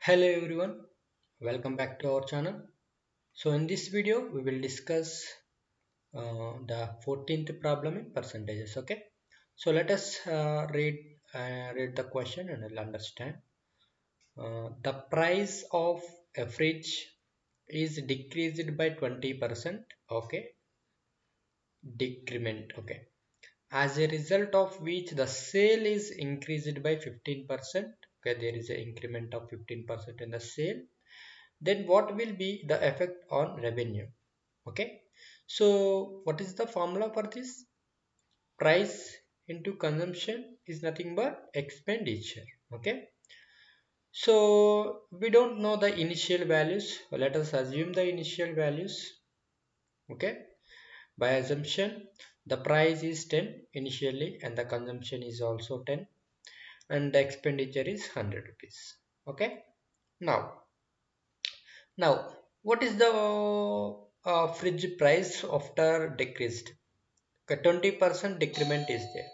Hello everyone, welcome back to our channel. So in this video we will discuss the 14th problem in percentages. Okay, so let us read the question and we'll understand. The price of a fridge is decreased by 20%. Okay, decrement. Okay, as a result of which the sale is increased by 15%. Okay, there is an increment of 15% in the sale. Then what will be the effect on revenue? Okay, so what is the formula for this? Price into consumption is nothing but expenditure. Okay, so we don't know the initial values. Let us assume the initial values. Okay, by assumption the price is 10 initially and the consumption is also 10 and the expenditure is 100 rupees. Okay, now what is the fridge price after decreased? Okay, 20% decrement is there.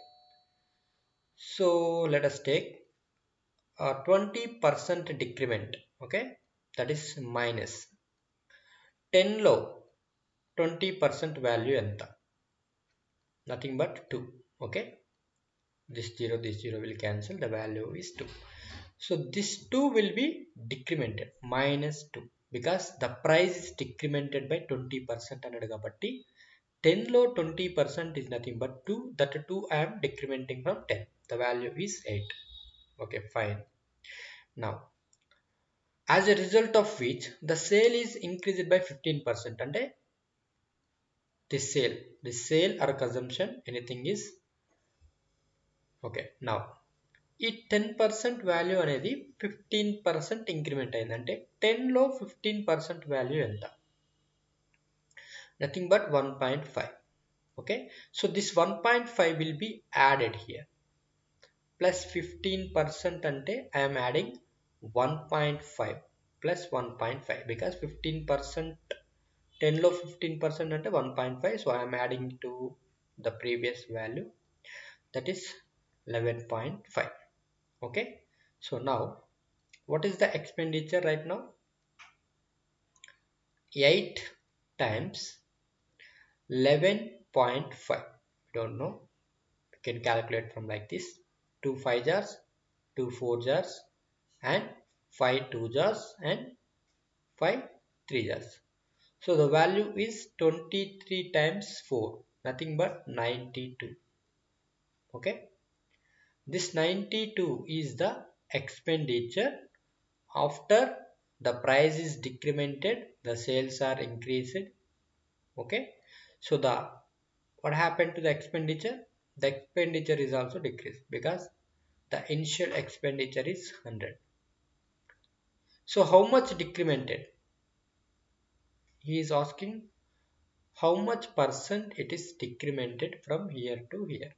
So let us take 20% decrement. Okay, that is minus 10 low 20% value enta, nothing but 2. Okay, this 0 will cancel, the value is 2. So this 2 will be decremented minus 2 because the price is decremented by 20% అన్నాడు కాబట్టి 10 లో 20% is nothing but 2. That 2 I am decrementing from 10. The value is 8. Okay, fine. Now, as a result of which the sale is increased by 15%. అంటే this sale or consumption, anything is okay. Now, ఈ 10% value అనేది 15% increment అయిందంటే 10 లో 15% value ఎంత? Nothing but 1.5. Okay, so this 1.5 will be added here plus 15% ante I am adding 1.5 plus 1.5 because 15% 10 లో 15% ante 1.5, so I am adding to the previous value, that is 11.5. Okay, so now what is the expenditure right now? 8 times 11.5. Don't know, you can calculate from like this: 2 5 jars, 2 4 jars, and 5 2 jars, and 5 3 jars. So the value is 23 times 4, nothing but 92. Okay, this 92 is the expenditure after the price is decremented, the sales are increased. Okay, so the what happened to the expenditure? The expenditure is also decreased because the initial expenditure is 100. So how much decremented? He is asking how much percent it is decremented from here to here.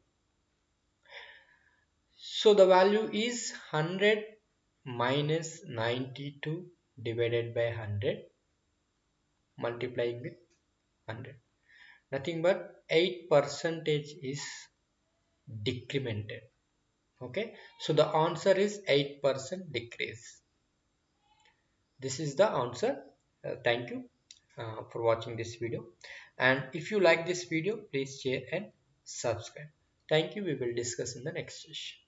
So the value is 100 minus 92 divided by 100 multiplying with 100. Nothing but 8% is decremented. Okay, so the answer is 8% decrease. This is the answer. Thank you for watching this video, and if you like this video, please share and subscribe. Thank you. We will discuss in the next session.